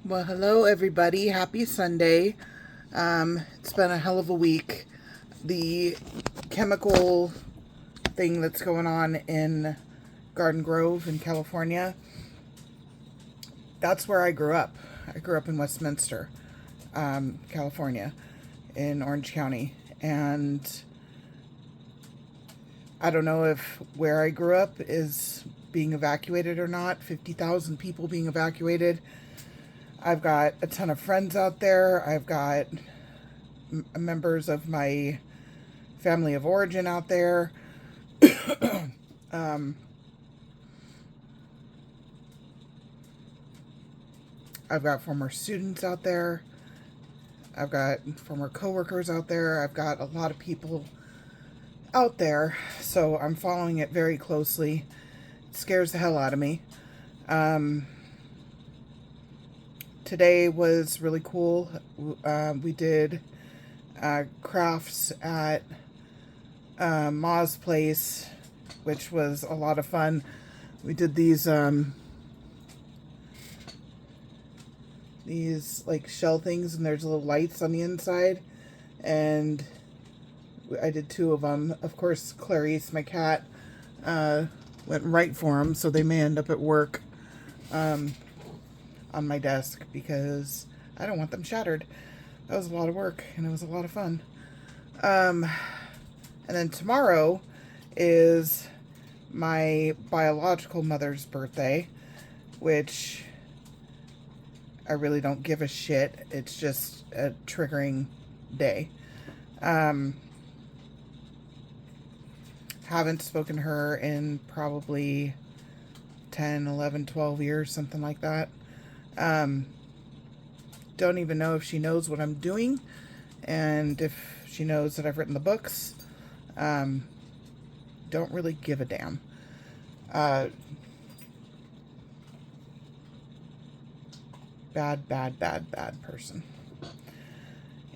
Well, hello everybody. Happy Sunday. It's been a hell of a week. The chemical thing that's going on in Garden Grove in California, that's where I grew up. I grew up in Westminster, California, in Orange County. And I don't know if where I grew up is being evacuated or not. 50,000 people being evacuated. I've got a ton of friends out there. I've got members of my family of origin out there. um, I've got former students out there. I've got former coworkers out there. I've got a lot of people out there. So I'm following it very closely. It scares the hell out of me. Today was really cool. We did crafts at Ma's place, which was a lot of fun. We did these like shell things, and there's little lights on the inside, and I did two of them. Of course, Clarice, my cat, went right for them, so they may end up at work on my desk because I don't want them shattered. That was a lot of work, and it was a lot of fun. And then tomorrow is my biological mother's birthday, which I really don't give a shit. It's just a triggering day. Haven't spoken to her in probably 10, 11, 12 years, something like that. Don't even know if she knows what I'm doing, and if she knows that I've written the books. Don't really give a damn. Bad person.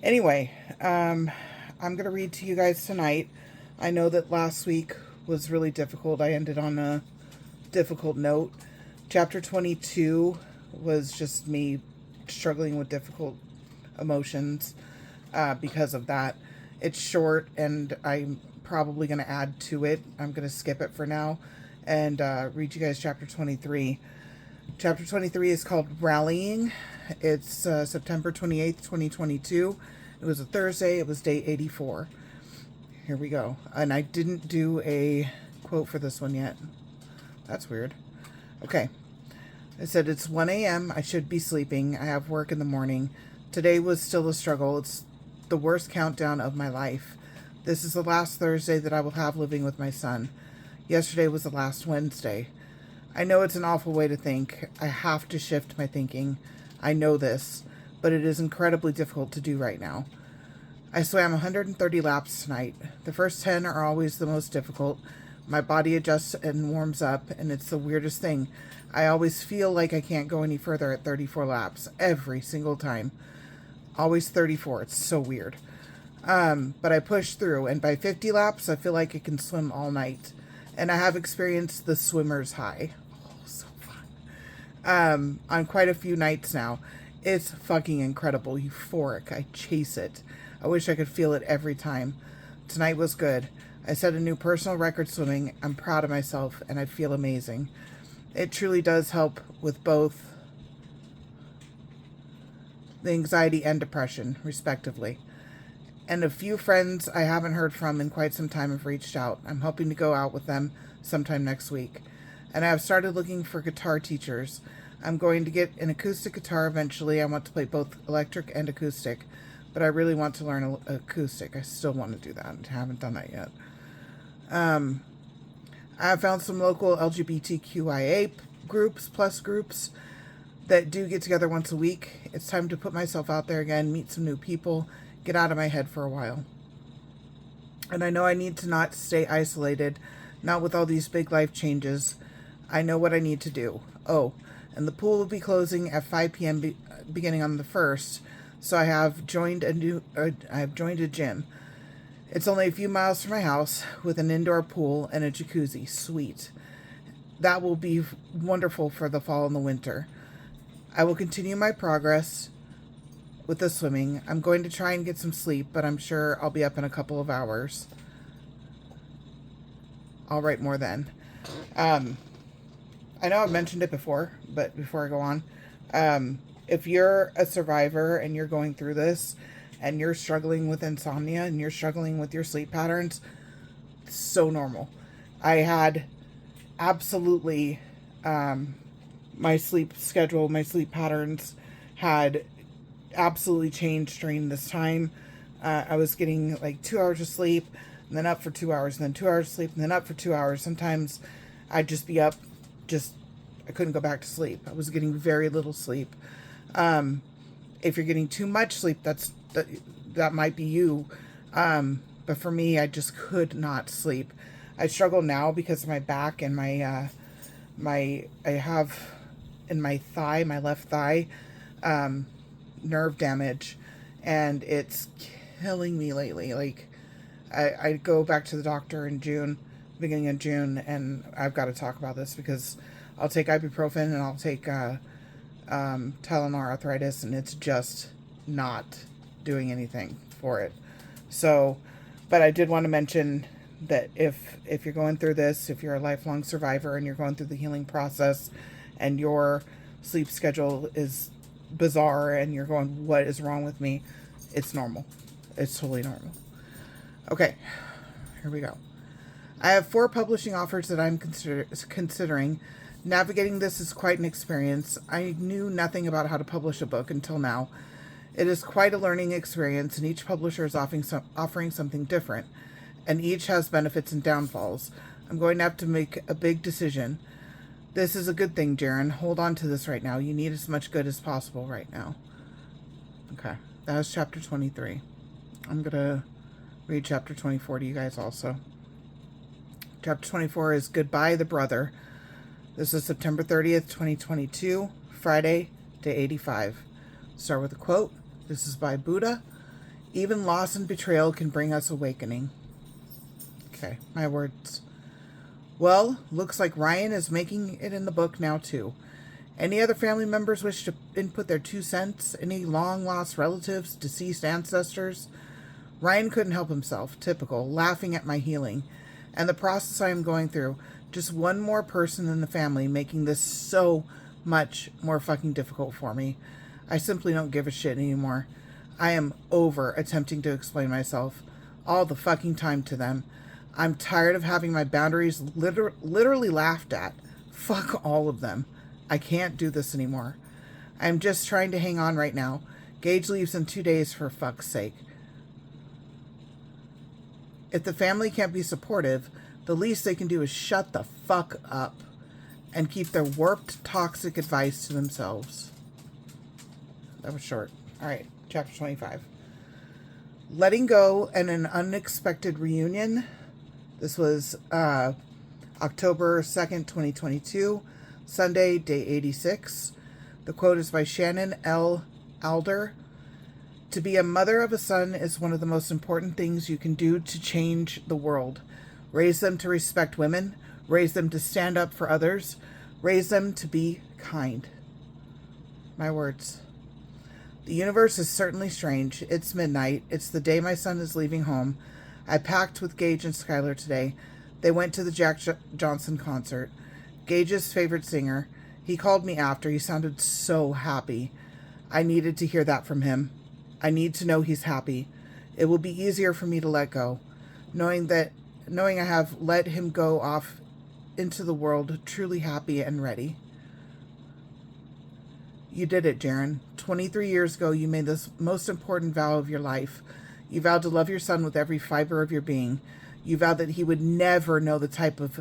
Anyway, I'm going to read to you guys tonight. I know that last week was really difficult. I ended on a difficult note. Chapter 22 was just me struggling with difficult emotions because of that. It's short, and I'm probably going to add to it. I'm going to skip it for now and read you guys chapter 23. Chapter 23 is called Rallying. It's September 28th, 2022. It was a Thursday. It was day 84. Here we go. And I didn't do a quote for this one yet. That's weird. Okay. I said, it's 1 a.m. I should be sleeping. I have work in the morning. Today was still a struggle. It's the worst countdown of my life. This is the last Thursday that I will have living with my son. Yesterday was the last Wednesday. I know it's an awful way to think. I have to shift my thinking. I know this, but it is incredibly difficult to do right now. I swam 130 laps tonight. The first 10 are always the most difficult. My body adjusts and warms up, and it's the weirdest thing. I always feel like I can't go any further at 34 laps, every single time. Always 34. It's so weird. But I push through, and by 50 laps, I feel like I can swim all night. And I have experienced the swimmer's high. Oh, so fun. On quite a few nights now. It's fucking incredible, euphoric. I chase it. I wish I could feel it every time. Tonight was good. I set a new personal record swimming. I'm proud of myself, and I feel amazing. It truly does help with both the anxiety and depression, respectively. And a few friends I haven't heard from in quite some time have reached out. I'm hoping to go out with them sometime next week. And I have started looking for guitar teachers. I'm going to get an acoustic guitar eventually. I want to play both electric and acoustic, but I really want to learn acoustic. I still want to do that. I haven't done that yet. I have found some local LGBTQIA groups, plus groups, that do get together once a week. It's time to put myself out there again, meet some new people, get out of my head for a while. And I know I need to not stay isolated, not with all these big life changes. I know what I need to do. Oh, and the pool will be closing at 5 p.m. Beginning on the 1st, so I have joined a gym. It's only a few miles from my house with an indoor pool and a jacuzzi. Sweet. That will be wonderful for the fall and the winter. I will continue my progress with the swimming. I'm going to try and get some sleep, but I'm sure I'll be up in a couple of hours. I'll write more then. I know I've mentioned it before, but before I go on, if you're a survivor and you're going through this and you're struggling with insomnia and you're struggling with your sleep patterns, it's so normal. I had absolutely, my sleep schedule, my sleep patterns had absolutely changed during this time. I was getting like 2 hours of sleep, and then up for 2 hours, and then 2 hours of sleep, and then up for 2 hours. Sometimes I'd just be up, I couldn't go back to sleep. I was getting very little sleep. If you're getting too much sleep, that might be you. But for me, I just could not sleep. I struggle now because of my back and I have in my thigh, my left thigh, nerve damage, and it's killing me lately. Like, I go back to the doctor in June, beginning of June, and I've got to talk about this because I'll take ibuprofen and I'll take Tylenol arthritis, and it's just not doing anything for it. So, but I did want to mention that if you're going through this, if you're a lifelong survivor and you're going through the healing process and your sleep schedule is bizarre and you're going, what is wrong with me? It's normal. It's totally normal. Okay, here we go. I have 4 publishing offers that I'm considering. Navigating this is quite an experience. I knew nothing about how to publish a book until now. It is quite a learning experience, and each publisher is offering something different, and each has benefits and downfalls. I'm going to have to make a big decision. This is a good thing, Jaren. Hold on to this right now. You need as much good as possible right now. Okay, that was chapter 23. I'm going to read chapter 24 to you guys also. Chapter 24 is Goodbye the Brother. This is September 30th, 2022, Friday, day 85. Start with a quote. This is by Buddha. Even loss and betrayal can bring us awakening. Okay, my words. Well, looks like Ryan is making it in the book now too. Any other family members wish to input their 2 cents? Any long-lost relatives, deceased ancestors? Ryan couldn't help himself, typical, laughing at my healing and the process I am going through. Just one more person in the family making this so much more fucking difficult for me. I simply don't give a shit anymore. I am over attempting to explain myself all the fucking time to them. I'm tired of having my boundaries literally laughed at. Fuck all of them. I can't do this anymore. I'm just trying to hang on right now. Gage leaves in 2 days, for fuck's sake. If the family can't be supportive, the least they can do is shut the fuck up and keep their warped, toxic advice to themselves. That was short. All right, chapter 25. Letting go and an unexpected reunion. This was October 2nd, 2022, Sunday, day 86. The quote is by Shannon L. Alder. To be a mother of a son is one of the most important things you can do to change the world. Raise them to respect women. Raise them to stand up for others. Raise them to be kind. My words. The universe is certainly strange. It's midnight. It's the day my son is leaving home. I packed with Gage and Skylar today. They went to the Jack Johnson concert. Gage's favorite singer. He called me after. He sounded so happy. I needed to hear that from him. I need to know he's happy. It will be easier for me to let go, knowing I have let him go off into the world truly happy and ready. You did it, Jaren. 23 years ago, you made this most important vow of your life. You vowed to love your son with every fiber of your being. You vowed that he would never know the type of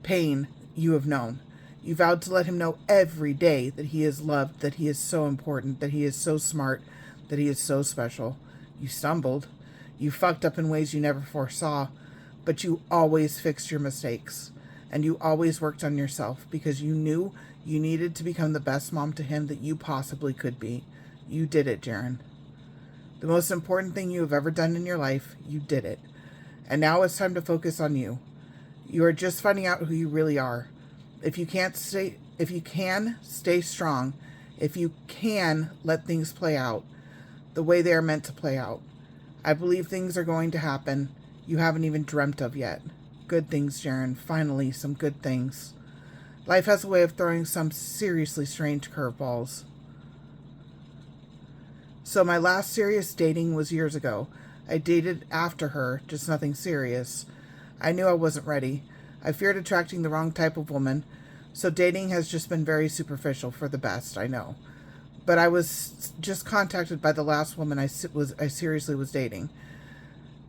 pain you have known. You vowed to let him know every day that he is loved, that he is so important, that he is so smart, that he is so special. You stumbled. You fucked up in ways you never foresaw, but you always fixed your mistakes. And you always worked on yourself because you knew you needed to become the best mom to him that you possibly could be. You did it, Jaren. The most important thing you have ever done in your life, you did it. And now it's time to focus on you. You are just finding out who you really are. If you can, stay strong. If you can, let things play out the way they are meant to play out. I believe things are going to happen you haven't even dreamt of yet. Good things, Jaren. Finally, some good things. Life has a way of throwing some seriously strange curveballs. So my last serious dating was years ago. I dated after her, just nothing serious. I knew I wasn't ready. I feared attracting the wrong type of woman, so dating has just been very superficial for the best, I know. But I was just contacted by the last woman I seriously was dating.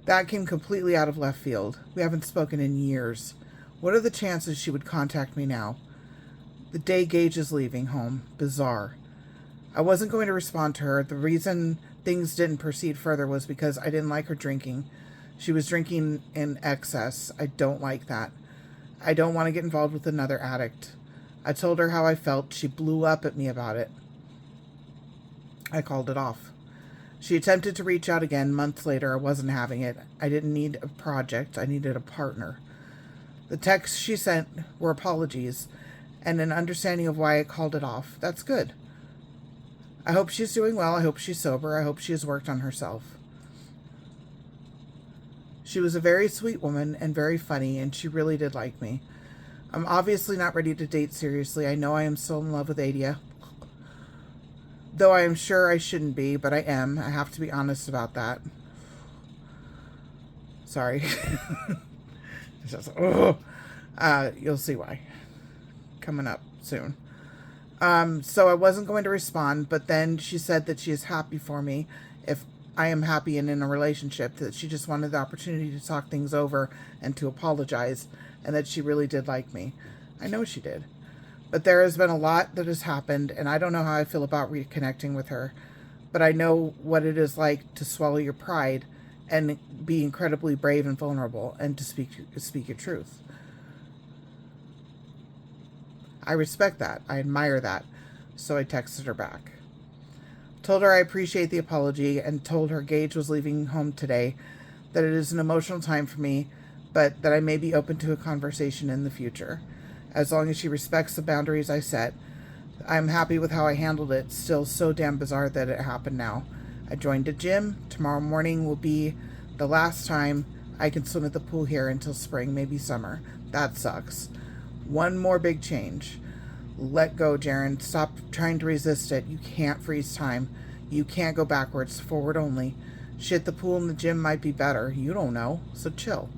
That came completely out of left field. We haven't spoken in years. What are the chances she would contact me now? The day Gage is leaving home. Bizarre. I wasn't going to respond to her. The reason things didn't proceed further was because I didn't like her drinking. She was drinking in excess. I don't like that. I don't want to get involved with another addict. I told her how I felt. She blew up at me about it. I called it off. She attempted to reach out again months later. I wasn't having it. I didn't need a project. I needed a partner. The texts she sent were apologies and an understanding of why I called it off. That's good. I hope she's doing well. I hope she's sober. I hope she has worked on herself. She was a very sweet woman and very funny, and she really did like me. I'm obviously not ready to date seriously. I know I am still in love with Adia. Though I am sure I shouldn't be, but I am. I have to be honest about that. Sorry. Just, you'll see why. Coming up soon. So I wasn't going to respond, but then she said that she is happy for me if I am happy and in a relationship, that she just wanted the opportunity to talk things over and to apologize, and that she really did like me. I know she did. But there has been a lot that has happened, and I don't know how I feel about reconnecting with her. But I know what it is like to swallow your pride and be incredibly brave and vulnerable and to speak your truth. I respect that. I admire that. So I texted her back. Told her I appreciate the apology and told her Gage was leaving home today, that it is an emotional time for me, but that I may be open to a conversation in the future. As long as she respects the boundaries I set. I'm happy with how I handled it. Still so damn bizarre that it happened now. I joined a gym. Tomorrow morning will be the last time I can swim at the pool here until spring, maybe summer. That sucks. One more big change. Let go, Jaren. Stop trying to resist it. You can't freeze time. You can't go backwards, forward only. Shit, the pool and the gym might be better. You don't know, so chill.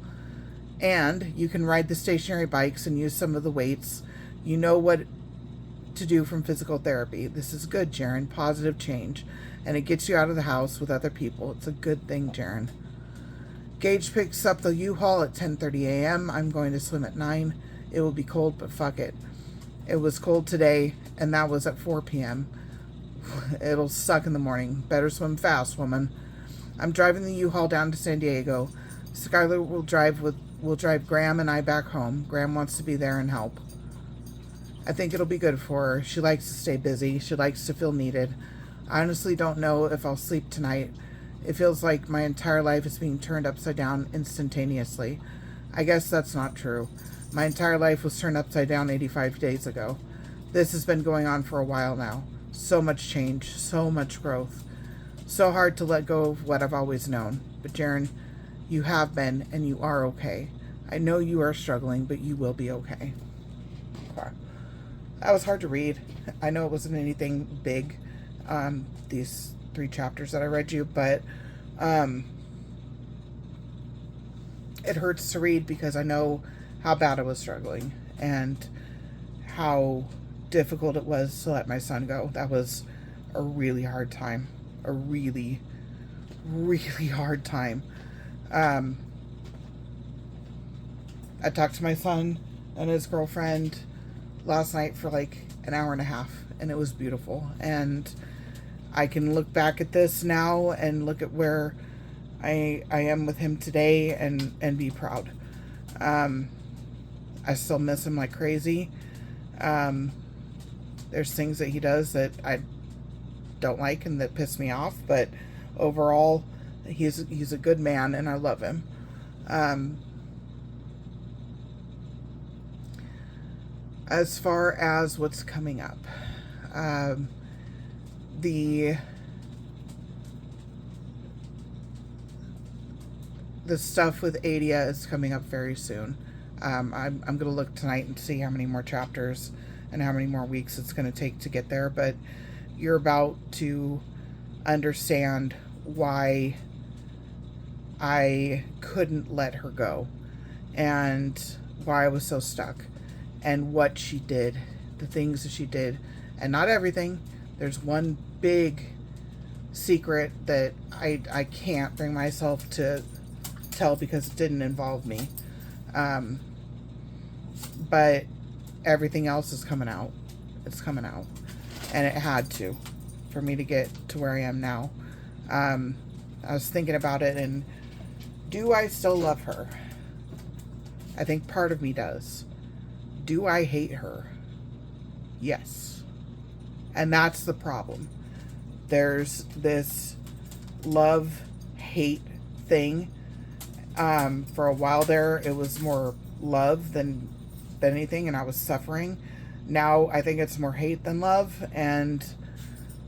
And you can ride the stationary bikes and use some of the weights. You know what to do from physical therapy. This is good, Jaren. Positive change. And it gets you out of the house with other people. It's a good thing, Jaren. Gage picks up the U-Haul at 10:30 a.m. I'm going to swim at 9. It will be cold, but fuck it. It was cold today, and that was at 4 p.m. It'll suck in the morning. Better swim fast, woman. I'm driving the U-Haul down to San Diego. Skylar will drive Graham and I back home. Graham wants to be there and help. I think it'll be good for her. She likes to stay busy. She likes to feel needed. I honestly don't know if I'll sleep tonight. It feels like my entire life is being turned upside down instantaneously. I guess that's not true. My entire life was turned upside down 85 days ago. This has been going on for a while now. So much change, so much growth. So hard to let go of what I've always known. But Jaren, you have been, and you are okay. I know you are struggling, but you will be okay. Okay. That was hard to read. I know it wasn't anything big, these 3 chapters that I read you, but it hurts to read because I know how bad I was struggling and how difficult it was to let my son go. That was a really hard time. A really, really hard time. I talked to my son and his girlfriend last night for like an hour and a half, and it was beautiful. And I can look back at this now and look at where I am with him today and be proud. I still miss him like crazy. There's things that he does that I don't like and that piss me off, but overall, he's a good man and I love him. As far as what's coming up, the stuff with Adia is coming up very soon. I'm going to look tonight and see how many more chapters and how many more weeks it's going to take to get there, but you're about to understand why I couldn't let her go and why I was so stuck and what she did, the things that she did, and not everything. There's one big secret that I can't bring myself to tell because it didn't involve me. But everything else is coming out. It's coming out. And it had to, for me to get to where I am now. I was thinking about it, and do I still love her? I think part of me does. Do I hate her? Yes. And that's the problem. There's this love-hate thing. For a while there, it was more love than anything, and I was suffering. Now I think it's more hate than love, and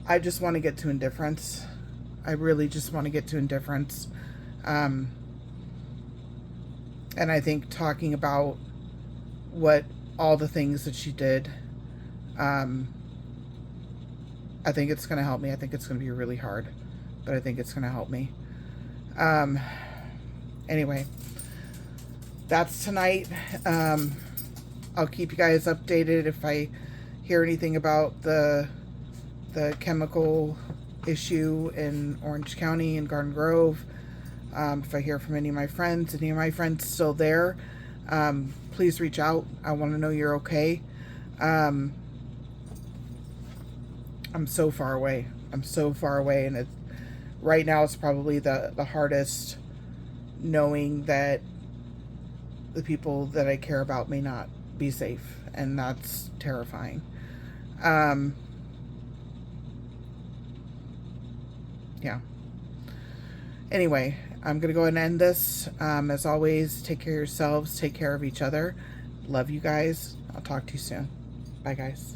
I just want to get to indifference. I really just want to get to indifference. And I think talking about what all the things that she did, I think it's going to help me. I think it's going to be really hard, but I think it's going to help me. Anyway, that's tonight. I'll keep you guys updated if I hear anything about the chemical issue in Orange County and Garden Grove. If I hear from any of my friends still there, please reach out. I want to know you're okay. I'm so far away. And right now it's probably the hardest, knowing that the people that I care about may not be safe, and that's terrifying. Yeah. Anyway, I'm going to go ahead and end this. As always, take care of yourselves. Take care of each other. Love you guys. I'll talk to you soon. Bye, guys.